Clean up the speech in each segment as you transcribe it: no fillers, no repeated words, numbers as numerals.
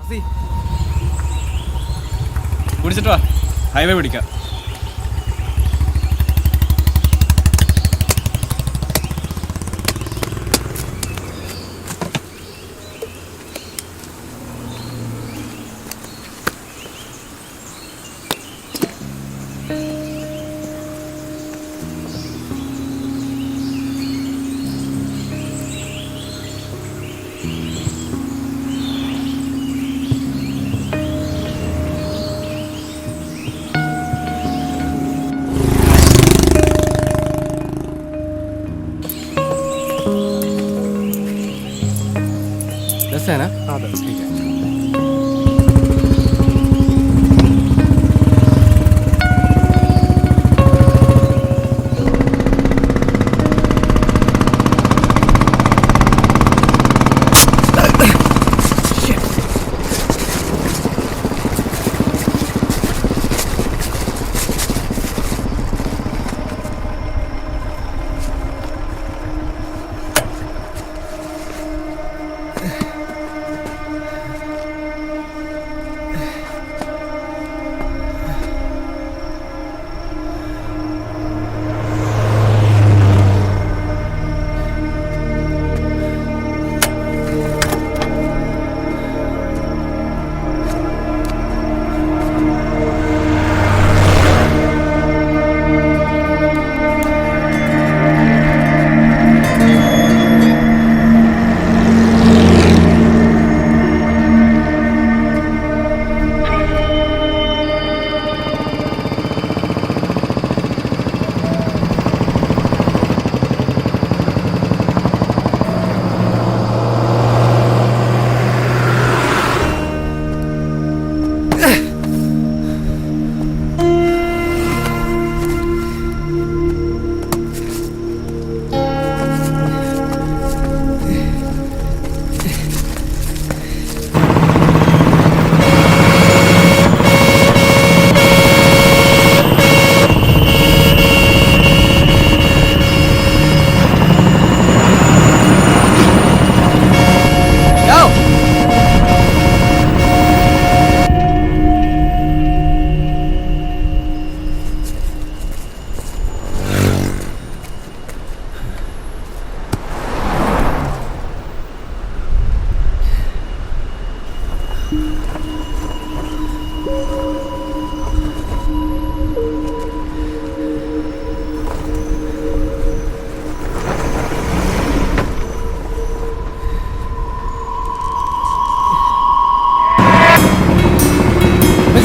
Taxi കുടിച്ചിട്ട് വാ, highway പിടിക്കാം. है ना? हाँ बस ठीक है.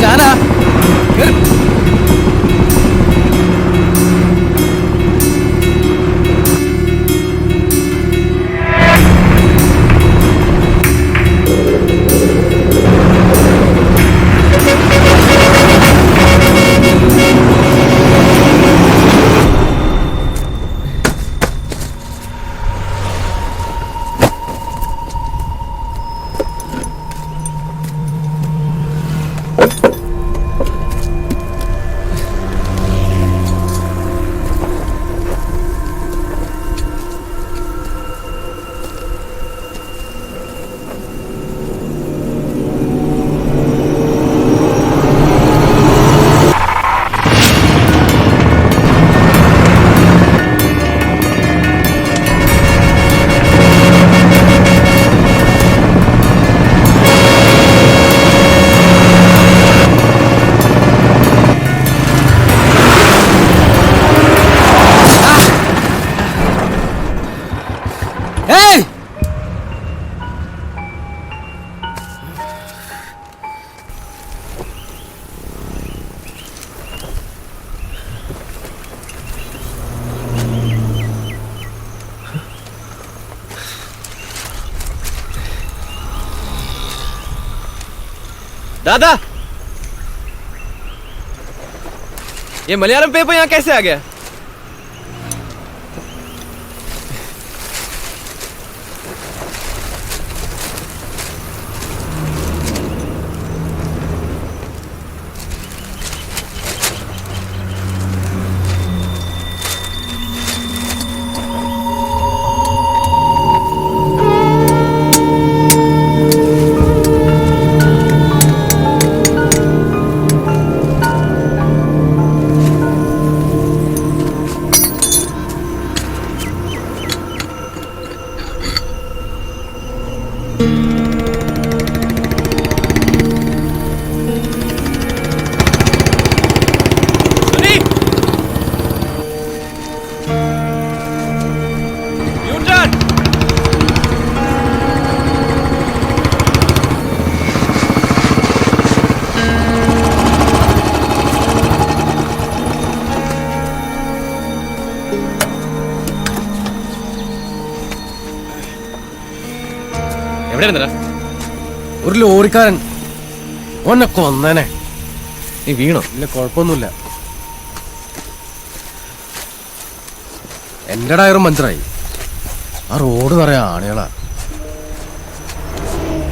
जाना दादा, ये मलयालम पेपर यहाँ कैसे आ गया? എവിടെ ഇരുന്നടാ? ഒരു ലോറിക്കാരൻ ഓനെ കൊന്നനെ. നീ വീണോ? ഇല്ല, കുഴപ്പമൊന്നുമില്ല. എന്റെ ടയറും പഞ്ചറായി. ആ റോഡ് നിറയെ ആണികളാ.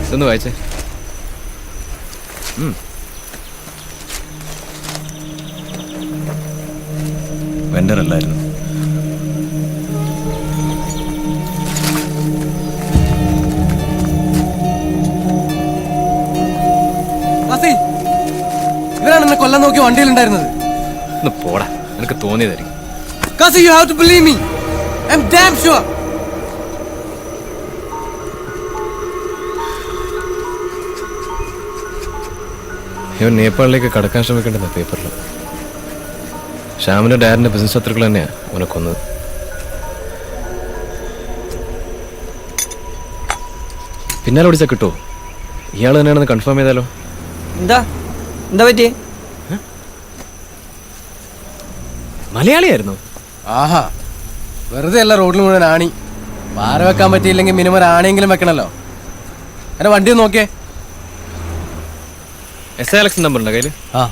ഇതൊന്ന് വായിച്ചേ. വെണ്ടറല്ലായിരുന്നു. ഇവരാണ് എന്നെ കൊല്ലാൻ നോക്കി വണ്ടിയിലുണ്ടായിരുന്നത്. ഒന്ന് പോടാ, നിനക്ക് തോന്നിയതായിരിക്കും. Kasi, you have to believe me. I'm damn sure. ഇവൻ നേപ്പാളിലേക്ക് കടക്കാൻ ശ്രമിക്കേണ്ടത് പേപ്പറിൽ. ശ്യാമിന്റെ ഡാഡിന്റെ ബിസിനസ് ശത്രുക്കൾ തന്നെയാ അവനെ കൊന്നത്. പിന്നാലെ ഓടിച്ചാൽ കിട്ടുമോ? ഇയാൾ തന്നെയാണെന്ന് കൺഫേം ചെയ്താലോ? എന്താ പറ്റി? മലയാളിയായിരുന്നു. ആഹാ, വെറുതെ അല്ല റോഡിൽ മുഴുവൻ ആണി. പാര വെക്കാൻ പറ്റിയില്ലെങ്കിൽ മിനിമം ഒരു ആണിയെങ്കിലും വെക്കണല്ലോ. എന്നെ വണ്ടി ഒന്ന് നോക്കിയേ. SILX നമ്പർ ഉണ്ടോ കയ്യിൽ? ആ,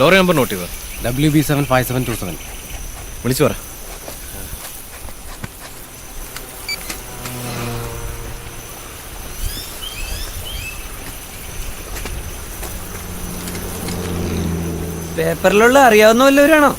ലോറി നമ്പർ നോട്ട് ചെയ്തോ? WB75727. വിളിച്ചു പറ. പേപ്പറിലുള്ള അറിയാവുന്ന വല്ലവരാണോ?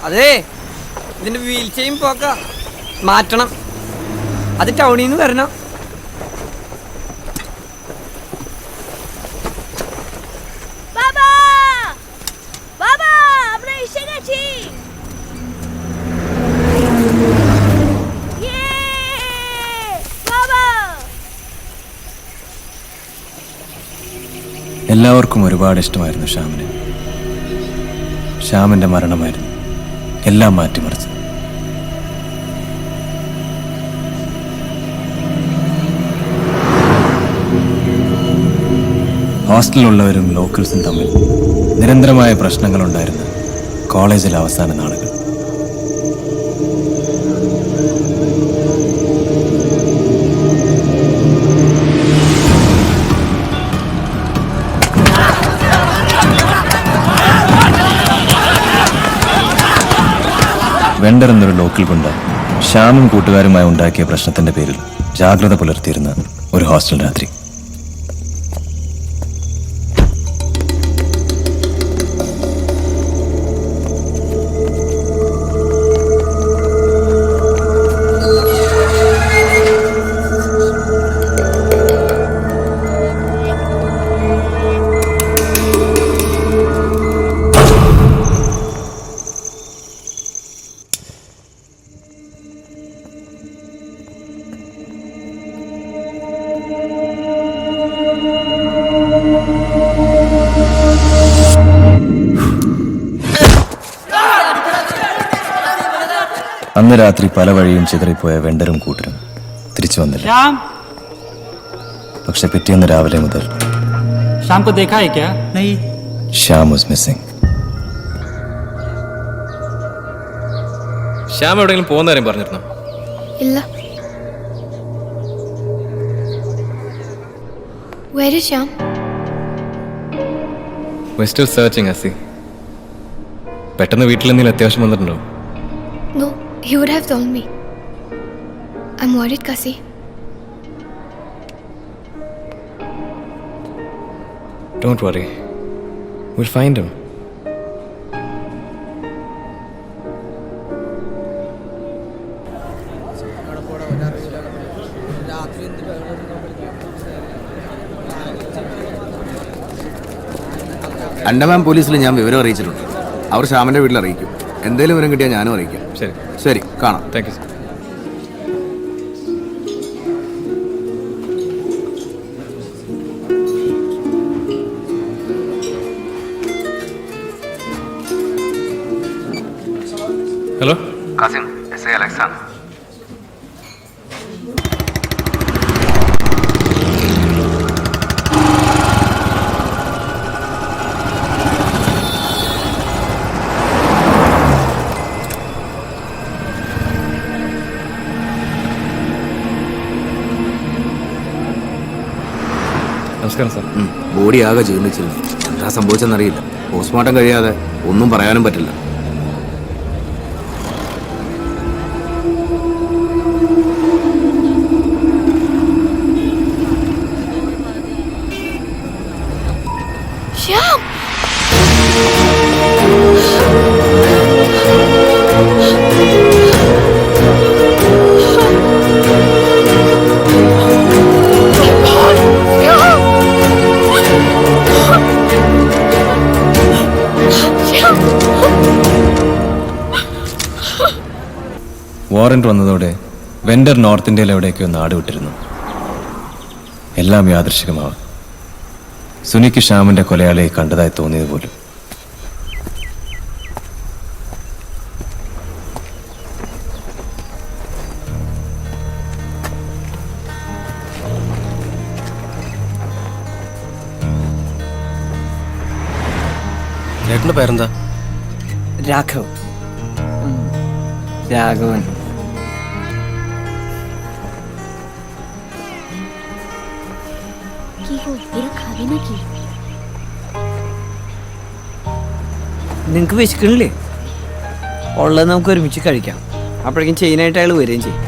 അതെ, ഇതിന്റെ വീൽ ചെയിൻ പോക്ക മാറ്റണം. അത് ടൗണിൽ നിന്ന് വരണം. എല്ലാവർക്കും ഒരുപാട് ഇഷ്ടമായിരുന്നു ശ്യാമിനെ. ശ്യാമിന്റെ മരണമായിരുന്നു എല്ലാം മാറ്റിമറിച്ചത്. ഹോസ്റ്റലിലുള്ളവരും ലോക്കൽസും തമ്മിൽ നിരന്തരമായ പ്രശ്നങ്ങളുണ്ടായിരുന്ന കോളേജിലെ അവസാന നാളുകൾ. വെണ്ടർ എന്നൊരു ലോക്കൽ ഗുണ്ട ശ്യാമും കൂട്ടുകാരുമായി ഉണ്ടാക്കിയ പ്രശ്നത്തിന്റെ പേരിൽ ജാഗ്രത പുലർത്തിയിരുന്ന ഒരു ഹോസ്റ്റൽ രാത്രി. അന്ന് രാത്രി പല വഴിയും ചിതറിപ്പോയ വെണ്ടറും കൂട്ടരും തിരിച്ചു വന്നില്ല. പക്ഷെ പിറ്റേന്ന് രാവിലെ മുതൽ ശ്യാം വാസ് മിസ്സിംഗ്. ശ്യാം എവിടെയെങ്കിലും പോകുന്ന കാര്യം പറഞ്ഞിരുന്നോ? ഇല്ല. Where is Shyam? We're still searching, Asi. പെട്ടെന്ന് വീട്ടിൽ എന്തെങ്കിലും അത്യാവശ്യം വന്നിട്ടുണ്ടോ? No, he would have told me. I'm worried, Kasi. Don't worry. We'll find him. Andaman പോലീസിൽ ഞാൻ വിവരം അറിയിച്ചിട്ടുണ്ട്. അവർ ശ്യാമിന്റെ വീട്ടിൽ അറിയിക്കും. എന്തെങ്കിലും വിവരം കിട്ടിയാൽ ഞാനും അറിയിക്കാം. ശരി ശരി, കാണാം. Thank you. Hello Kasim, SILX ആണ്. നമസ്കാരം സാർ. ബോഡി ആകെ ജീർണിച്ചിരുന്നു. എന്താ സംഭവിച്ചെന്നറിയില്ല. പോസ്റ്റ്മോർട്ടം കഴിയാതെ ഒന്നും പറയാനും പറ്റില്ല. Shyam! വാറന്റ് വന്നതോടെ വെൻഡർ നോർത്ത് ഇന്ത്യയിൽ എവിടേക്കോ നാട് വിട്ടിരുന്നു. എല്ലാം യാദൃശികമാവാം. സുനിക്ക് ശ്യാമിന്റെ കൊലയാളിയെ കണ്ടതായി തോന്നിയത് പോലും. ചേട്ടൻ്റെ പേരെന്താ? രാഘവ്. രാഘവൻ. നിങ്ങക്ക് വിശക്കണില്ലേ? ഉള്ളത് നമുക്ക് ഒരുമിച്ച് കഴിക്കാം. അപ്പോഴേക്കും ചെയിനായിട്ട് അയാൾ വരികയും ചെയ്യും.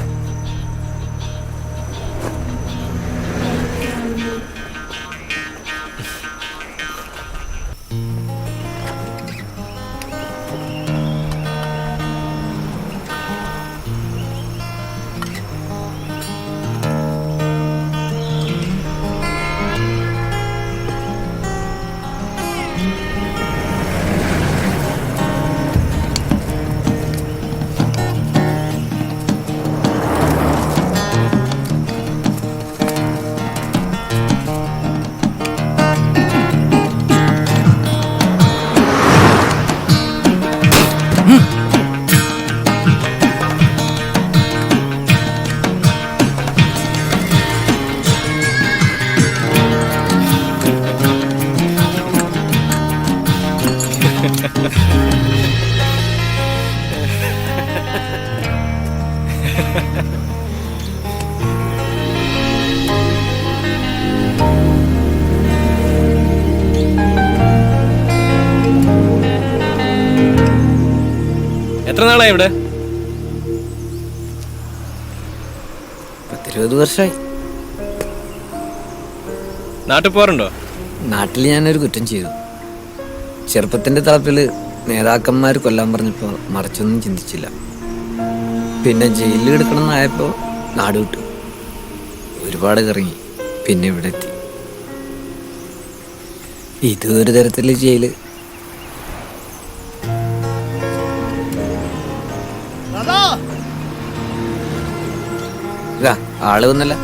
എത്ര നാളായി ഇവിടെ? 10-20 വർഷമായി. നാട്ടിൽ പോകാറുണ്ടോ? നാട്ടിൽ ഞാനൊരു കുറ്റം ചെയ്തു. ചെറുപ്പത്തിൻ്റെ തളപ്പിൽ നേതാക്കന്മാർ കൊല്ലാൻ പറഞ്ഞപ്പോൾ മറിച്ചൊന്നും ചിന്തിച്ചില്ല. പിന്നെ ജയിലിൽ കിടക്കണമെന്നായപ്പോൾ നാട് വിട്ടു. ഒരുപാട് കറങ്ങി. പിന്നെ ഇവിടെ എത്തി. ഇത് ഒരു തരത്തിൽ ജയില്. ആള് വന്നല്ല.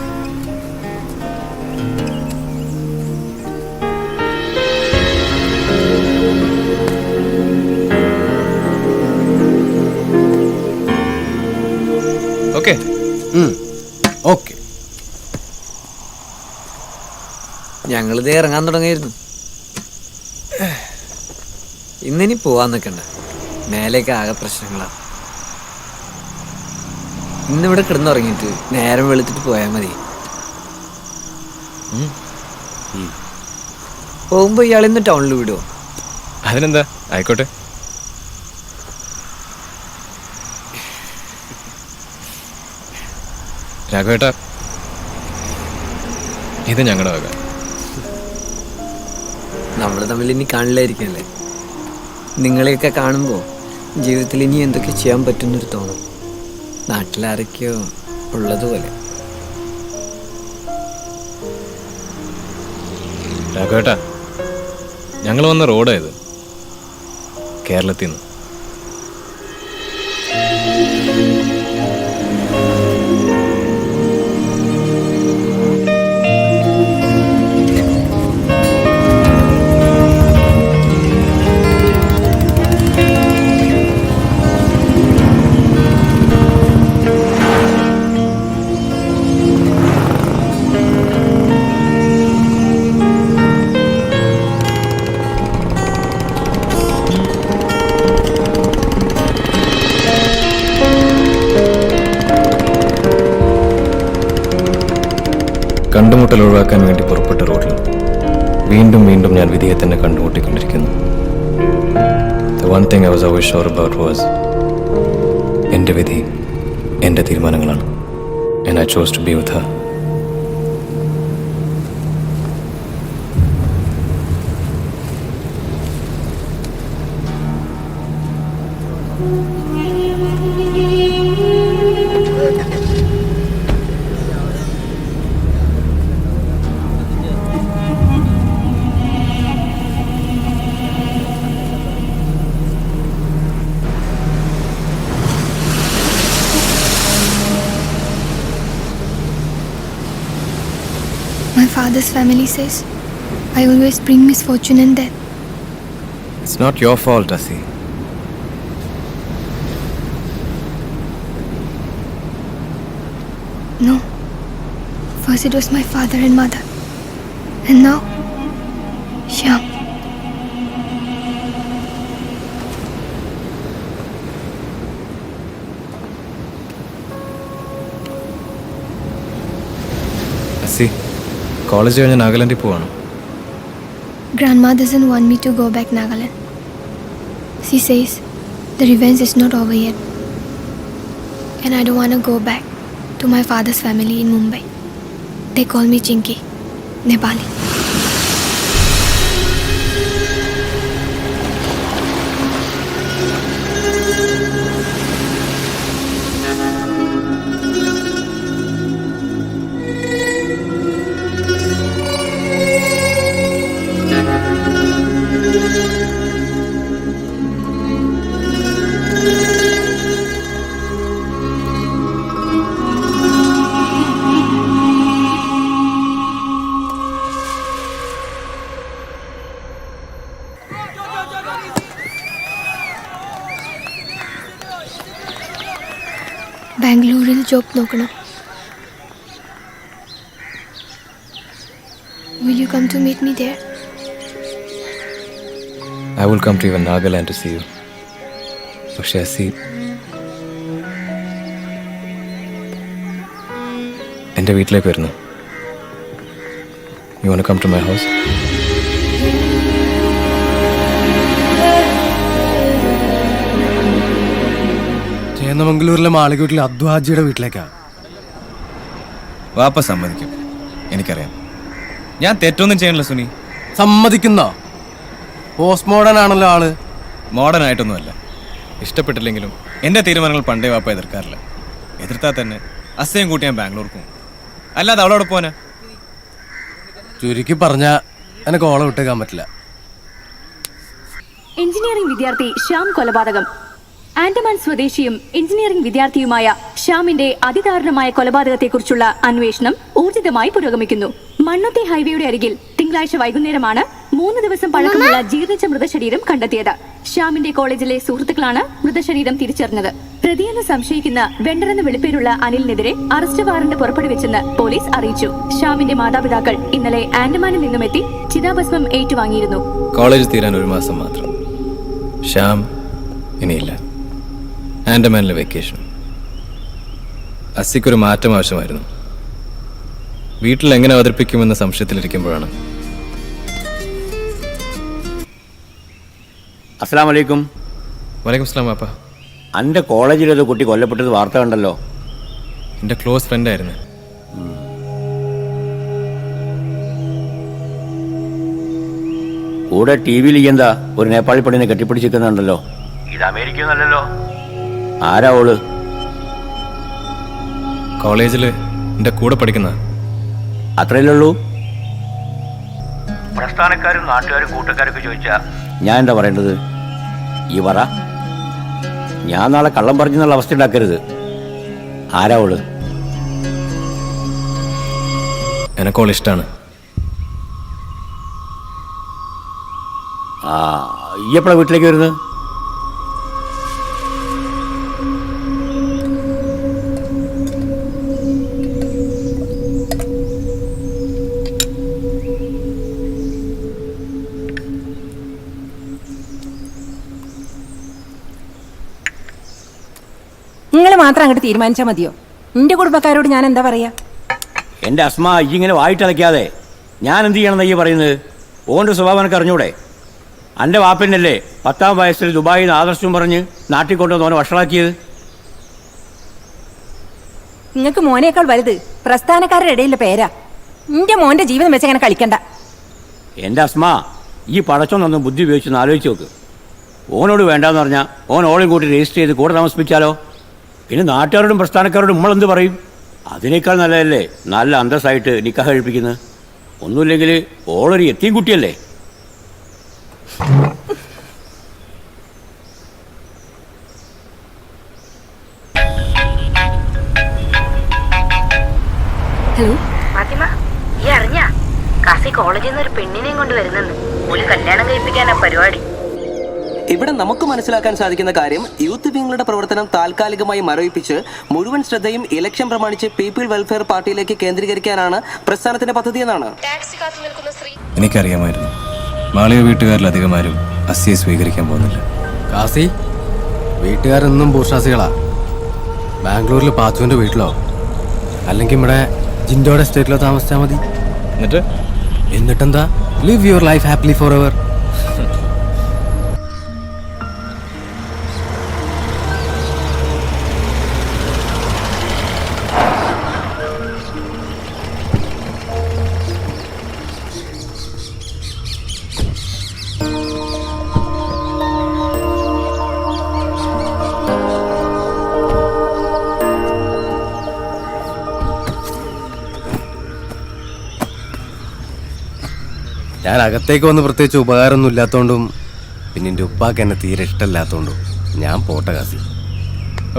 Okay okay. ഞങ്ങളിത് ഇറങ്ങാൻ തുടങ്ങിയിരുന്നു. ഇന്നിനി പോവാൻ നിൽക്കണ്ട. മേലേക്ക് ആകെ പ്രശ്നങ്ങളാണ്. ഇന്നിവിടെ കിടന്നുറങ്ങിയിട്ട് നേരം വെളുത്തിട്ട് പോയാൽ മതി. പോകുമ്പോൾ ഇയാളിന്ന് ടൗണിൽ വിടുമോ? അതിനെന്താ, ആയിക്കോട്ടെ. രാഘവേട്ട, ഇത് ഞങ്ങളുടെ വക. നമ്മൾ തമ്മിൽ ഇനി കാണില്ലായിരിക്കല്ലേ. നിങ്ങളെയൊക്കെ കാണുമ്പോൾ ജീവിതത്തിൽ ഇനി എന്തൊക്കെ ചെയ്യാൻ പറ്റുന്നൊരു തോന്നും. നാട്ടിലാരൊക്കെയോ ഉള്ളതുപോലെ. രാഘവേട്ട, ഞങ്ങൾ വന്ന റോഡായത്, കേരളത്തിൽ നിന്ന്. കണ്ടുമുട്ടൽ ഒഴിവാക്കാൻ വേണ്ടി പുറപ്പെട്ട റോഡിൽ വീണ്ടും വീണ്ടും ഞാൻ വിധിയെ തന്നെ കണ്ടുമുട്ടിക്കൊണ്ടിരിക്കുന്നു. The one thing I was always sure about was എൻ്റെ വിധി എൻ്റെ തീരുമാനങ്ങളാണ്. And I chose to be with her. My father's family says I always bring misfortune and death. It's not your fault, Asi. No. First it was my father and mother. And now, Shyam. Asi, college കഴിഞ്ഞ് നാഗാലാൻഡിൽ പോവാണ്. Grandma doesn't want me to go back Nagaland. She says the revenge is not over yet. And I don't want to go back to my father's family in Mumbai. They call me Chinky, Nepali. ബാംഗ്ലൂരിൽ job നോക്കണം. Will you come to meet me there? I will come to even Nagaland to see you. പക്ഷേ അസി, എൻ്റെ വീട്ടിലേക്ക് വരുന്നു. You want to come to my house? ചേന്നമംഗലൂരിലെ മാളികവീട്ടിലെ അദ്വാജിയുടെ വീട്ടിലേക്കാ. വാപ്പ സമ്മതിക്കും, എനിക്കറിയാം. ഞാൻ തെറ്റൊന്നും ചെയ്യണല്ലോ സുനി. സമ്മതിക്കുന്നോ? പോസ്റ്റ് മോഡേൺ ആണല്ലോ ആള്. മോഡേൺ ആയിട്ടൊന്നുമല്ല. ഇഷ്ടപ്പെട്ടില്ലെങ്കിലും എൻ്റെ തീരുമാനങ്ങൾ പണ്ടേ വാപ്പ എതിർക്കാറില്ല. എതിർത്താൽ തന്നെ അസയും കൂട്ടി ഞാൻ ബാംഗ്ലൂർക്കും. അല്ലാതെ അവളോട് പോനാ. ചുരുക്കി പറഞ്ഞാൽ എനിക്ക് ഓളം വിട്ടേക്കാൻ പറ്റില്ല. എഞ്ചിനീയറിംഗ് വിദ്യാർത്ഥി ശ്യാം കൊലപാതകം. ആൻഡമാൻ സ്വദേശിയും എഞ്ചിനീയറിംഗ് വിദ്യാർത്ഥിയുമായ ശ്യാമിന്റെ അതിദാരുണമായ കൊലപാതകത്തെക്കുറിച്ചുള്ള അന്വേഷണം ഊർജിതമായി പുരോഗമിക്കുന്നു. മണ്ണുത്തി ഹൈവേയുടെ അരികിൽ തിങ്കളാഴ്ച വൈകുന്നേരമാണ് 3 ദിവസം പഴക്കമുള്ള ജീർണിച്ച മൃതശരീരം കണ്ടെത്തിയത്. ശ്യാമിന്റെ കോളേജിലെ സുഹൃത്തുക്കളാണ് മൃതശരീരം തിരിച്ചറിഞ്ഞത്. പ്രതിയെന്ന് സംശയിക്കുന്ന വെണ്ടർ എന്ന വെളിപ്പേരുള്ള അനിലിനെതിരെ അറസ്റ്റ് വാറന്റ് പുറപ്പെടുവിച്ചെന്ന് പോലീസ് അറിയിച്ചു. ശ്യാമിന്റെ മാതാപിതാക്കൾ ഇന്നലെ ആൻഡമാനിൽ നിന്നുമെത്തി ചിതാഭസ്മം ഏറ്റുവാങ്ങിയിരുന്നു. കോളേജ് തീരാൻ 1 മാസം മാത്രം. ശ്യാം ഇനിയില്ല. ആൻഡമാനിലെ വെക്കേഷൻ. അസിക്കൊരു മാറ്റം ആവശ്യമായിരുന്നു. വീട്ടിൽ എങ്ങനെ അവതരിപ്പിക്കുമെന്ന സംശയത്തിലിരിക്കുമ്പോഴാണ്. അസ്സലാമു അലൈക്കും. വലൈക്കും സ്ലാം വാപ്പ. എൻ്റെ കോളേജിലൊരു കുട്ടി കൊല്ലപ്പെട്ടത് വാർത്ത കണ്ടല്ലോ. എൻ്റെ ക്ലോസ് ഫ്രണ്ടായിരുന്നു. കൂടെ ടി വിയിൽ എന്താ ഒരു നേപ്പാളി പെണ്ണിനെ കെട്ടിപ്പിടിച്ചിരിക്കുന്നുണ്ടല്ലോ. ഇത് അമേരിക്കയൊന്നല്ലല്ലോ. ആരാ ഓള്? കോളേജിൽ എൻ്റെ കൂടെ പഠിക്കുന്ന. അത്രയല്ലേ ഉള്ളൂ? പ്രസ്ഥാനക്കാരും നാട്ടുകാരും കൂട്ടക്കാരൊക്കെ ചോദിച്ചാ ഞാൻ എന്താ പറയേണ്ടത്? ഈ പറ. ഞാൻ നാളെ കള്ളം പറഞ്ഞെന്നുള്ള അവസ്ഥ ഉണ്ടാക്കരുത്. ആരാ ഓള്? എനക്കോൾ ഇഷ്ടമാണ്. ആ, ഈ എപ്പോഴാണ് വീട്ടിലേക്ക് വരുന്നത്? നിങ്ങൾ മാത്രം അങ്ങോട്ട് തീരുമാനിച്ചാൽ മതിയോ? നിന്റെ കുടുംബക്കാരോട് ഞാൻ എന്താ പറയാ? എൻ്റെ അസ്മ ഇങ്ങനെ വായിട്ടലയ്ക്കാതെ ഞാൻ എന്ത് ചെയ്യണമെന്ന് ഈ പറയുന്നത്? ഓൻ്റെ സ്വഭാവം എനിക്ക് അറിഞ്ഞൂടെ? എൻ്റെ വാപ്പനല്ലേ 10-ാം വയസ്സിൽ ദുബായിൽ നിന്ന് ആദർശം പറഞ്ഞ് നാട്ടിൽ കൊണ്ടുവന്ന് ഓനെ വഷളാക്കിയത്? നിങ്ങൾക്ക് മോനേക്കാൾ വലുത് പ്രസ്ഥാനക്കാരുടെ ഇടയിലെ പേരാ. നിന്റെ മോന്റെ ജീവിതം വെച്ച് അങ്ങനെ കളിക്കണ്ട. എൻ്റെ അസ്മ ഈ പടച്ചോന്നൊന്ന് ബുദ്ധി ഉപയോഗിച്ചൊന്ന് ആലോചിച്ച് നോക്ക്. ഓനോട് വേണ്ടാന്ന് പറഞ്ഞാൽ ഓൻ ഓളെയും കൂട്ടി രജിസ്റ്റർ ചെയ്ത് കൂടെ താമസിപ്പിച്ചാലോ? പിന്നെ നാട്ടുകാരോടും പ്രസ്ഥാനക്കാരോടും നമ്മളെന്ത് പറയും? അതിനേക്കാൾ നല്ലതല്ലേ നല്ല അന്തസ്സായിട്ട് നിക്കാഹ് കഴിപ്പിക്കുന്നത്? ഒന്നുമില്ലെങ്കിൽ ഓളൊരു എത്തിയും കുട്ടിയല്ലേ? ഹലോ ഫാത്തിമ, ഈ അറിഞ്ഞ കാസി കോളേജിൽ നിന്ന് ഒരു പെണ്ണിനെയും കൊണ്ട് വരുന്നുണ്ട്. ഒരു കല്യാണം കഴിപ്പിക്കാനാ പരിപാടി. ഇവിടെ നമുക്ക് മനസ്സിലാക്കാൻ സാധിക്കുന്ന കാര്യം, യൂത്ത് വിങ്ങളുടെ പ്രവർത്തനം താൽക്കാലികമായി മരവിപ്പിച്ച് മുഴുവൻ ശ്രദ്ധയും ഇലക്ഷൻ പ്രമാണിച്ച് പീപ്പിൾ വെൽഫെയർ പാർട്ടിയിലേക്ക് കേന്ദ്രീകരിക്കാനാണ് പ്രസ്ഥാനത്തിന്റെ പദ്ധതി എന്നാണ്. എനിക്കറിയാമായിരുന്നു മാളിക വീട്ടുകാരിലധികമാരും അസിയെ സ്വീകരിക്കാൻ പോകുന്നില്ല. കാസി, വീട്ടുകാരെന്നും ബൂർഷാസികളാ. ബാംഗ്ലൂരിൽ പാച്ചുവിന്റെ വീട്ടിലോ അല്ലെങ്കിൽ ഇവിടെ ജിൻഡോയുടെ എസ്റ്റേറ്റിലോ താമസിച്ചാൽ മതി. എന്നിട്ടെന്താ, live your life happily for ever. ഞാൻ അകത്തേക്ക് വന്ന് പ്രത്യേകിച്ച് ഉപകാരമൊന്നും ഇല്ലാത്തതുകൊണ്ടും പിന്നെ എൻ്റെ ഉപ്പാക്ക് എന്നെ തീരെ ഇഷ്ടമില്ലാത്തതുകൊണ്ടും ഞാൻ പോട്ടെ കാസി.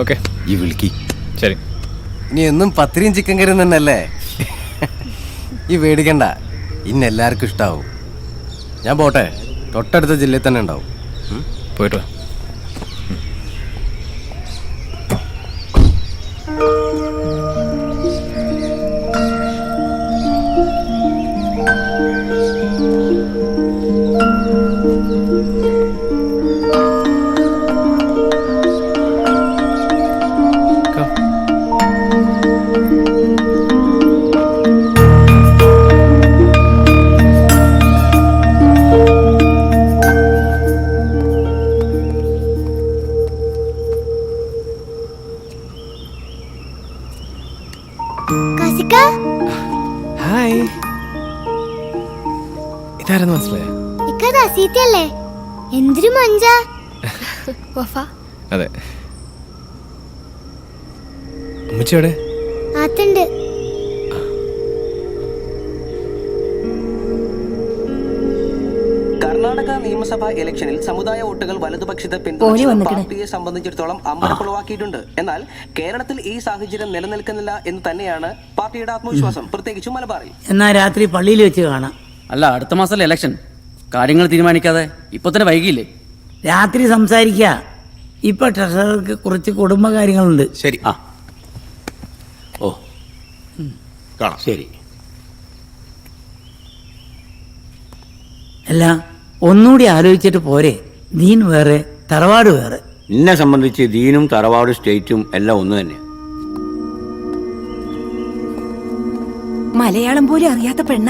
ഓക്കെ, ഈ വിളിക്കി. ശരി. ഇനി എന്നും പത്തിരിയും ചിക്കൻ കറിയും തന്നെയല്ലേ? ഈ പേടിക്കണ്ട, ഇന്ന് എല്ലാവർക്കും ഇഷ്ടാവും. ഞാൻ പോട്ടെ, തൊട്ടടുത്ത ജില്ലയിൽ തന്നെ ഉണ്ടാവും. പോയിട്ട് വാ. ഹായ്, ഇതാരെന്ന് മനസ്സിലായോ? എന്തൊരു മഞ്ചാ. വഫ, അതെ. അമ്മച്ചിയോടെ? ആത്തുണ്ട്. കർണാടക നിയമസഭാ ഇലക്ഷനിൽ സമുദായ വോട്ടുകൾ വലതുപക്ഷത്തെ പിന്തുണച്ച പാർട്ടിയെ സംബന്ധിച്ചിടത്തോളം അമ്പരപ്പുളവാക്കിയിട്ടുണ്ട്. എന്നാൽ കേരളത്തിൽ ഈ സാഹചര്യം നിലനിൽക്കുന്നില്ല എന്ന് തന്നെയാണ് പാർട്ടിയുടെ ആത്മവിശ്വാസം, പ്രത്യേകിച്ചും മലബാറിൽ. എന്നാ രാത്രി പള്ളിയിൽ വെച്ച് കാണാം. അല്ല, അടുത്ത മാസമല്ലേ ഇലക്ഷൻ? കാര്യങ്ങൾ തീരുമാനിക്കാതെ ഇപ്പൊ തന്നെ വൈകിയില്ലേ? രാത്രി സംസാരിക്ക. ഇപ്പൊ ട്രഷറർക്ക് കുറച്ച് കുടുംബകാര്യങ്ങളുണ്ട്. ശരി. ഓ കാണാം. ശരി. അല്ല, ഒന്നുകൂടി ആലോചിച്ചിട്ട് പോരെ? ദീൻ വേറെ, തറവാട് വേറെ. എന്നെ സംബന്ധിച്ച് ദീനും തറവാടും സ്റ്റേറ്റും എല്ലാം ഒന്ന് തന്നെ. മലയാളം പോലും അറിയാത്ത പെണ്ണ.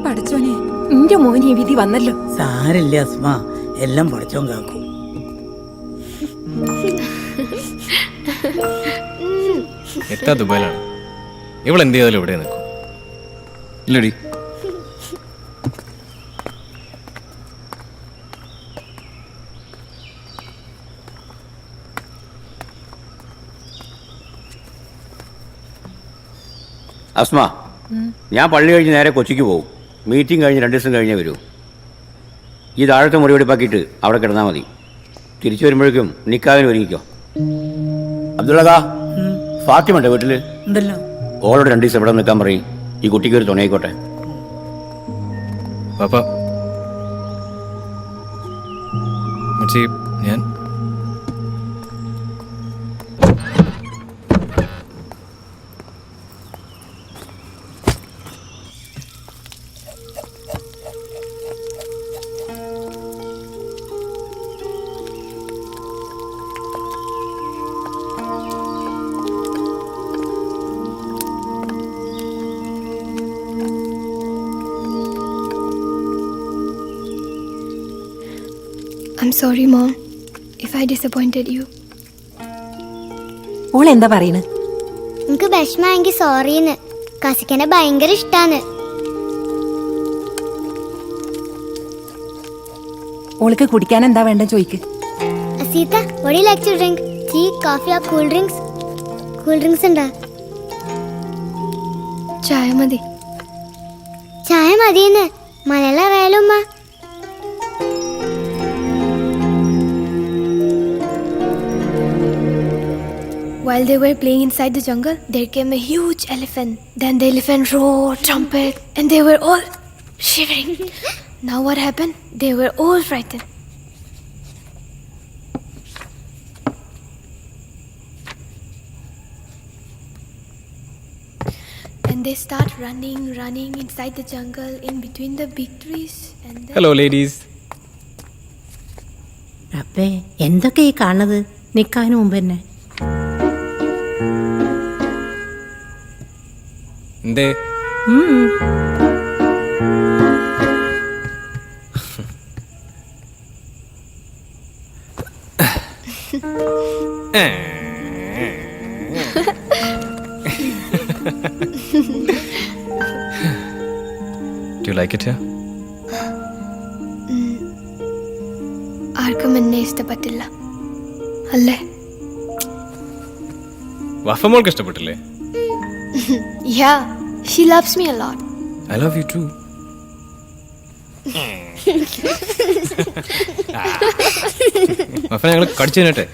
പഠിച്ചോനെ, എന്റെ മോന് ഈ വിധി വന്നല്ലോ. സാരില്ല അസ്മ, എല്ലാം പഠിച്ചോൻ കാക്കും. എത്താ ദുബായിലാണ്. ഇവളെന്ത് ചെയ്താലും ഇവിടെ നിൽക്കും ഇല്ലടി. അസ്മ, ഞാൻ പള്ളി കഴിഞ്ഞ് നേരെ കൊച്ചിക്ക് പോകും. മീറ്റിംഗ് കഴിഞ്ഞ് 2 ദിവസം കഴിഞ്ഞേ വരൂ. ഈ താഴത്തെ മുറി വെടിപ്പാക്കിയിട്ട് അവിടെ കിടന്നാൽ മതി. തിരിച്ചു വരുമ്പോഴേക്കും നിക്കാവിന് ഒരുങ്ങിക്കോ. അബ്ദുള്ളകാ, ഫാത്തിമ ഉണ്ടോ വീട്ടില്? ഓളോട് 2 ദിവസം ഇവിടെ നിൽക്കാൻ പറയും. ഈ കുട്ടിക്ക് ഒരു തുണയായിക്കോട്ടെ. പാപ്പ, അമ്മച്ചി, ഞാൻ I'm sorry, Mom, if I disappointed you. All എന്താ പറയണ്? എനിക്ക് വിഷമായെങ്കിൽ സോറിന്ന്. കസിക്കനെ ഭയങ്കര ഇഷ്ടാണ്. ഓൾക്ക് കുടിക്കാൻ എന്താ വേണ്ട ചോദിക്ക്. അസീത, what do you like to drink? Tea, coffee or cool drinks? Cool drinks ഉണ്ടാ? ചായ മതി. ചായ മതിയെന്ന് മലയാളം അറിയാലോ ഉമ്മ. While they were playing inside the jungle, there came a huge elephant. Then the elephant roared, trumpet, and they were all shivering. Now what happened? They were all frightened. And they start running inside the jungle, in between the big trees. And then... hello ladies. അപ്പേ എന്തൊക്കെ ഈ കാണുന്നത്? നിക്കാന് മുമ്പ് തന്നെ എന്തേ? Do you like it here? ആർക്കും എന്നെ ഇഷ്ടപ്പെട്ടില്ല അല്ലേ? വഫമോൾക്ക് ഇഷ്ടപ്പെട്ടില്ലേ? Yeah, she loves me a lot. I love you too. Wafa ഞങ്ങൾ കടിച്ചു തന്നട്ടെ.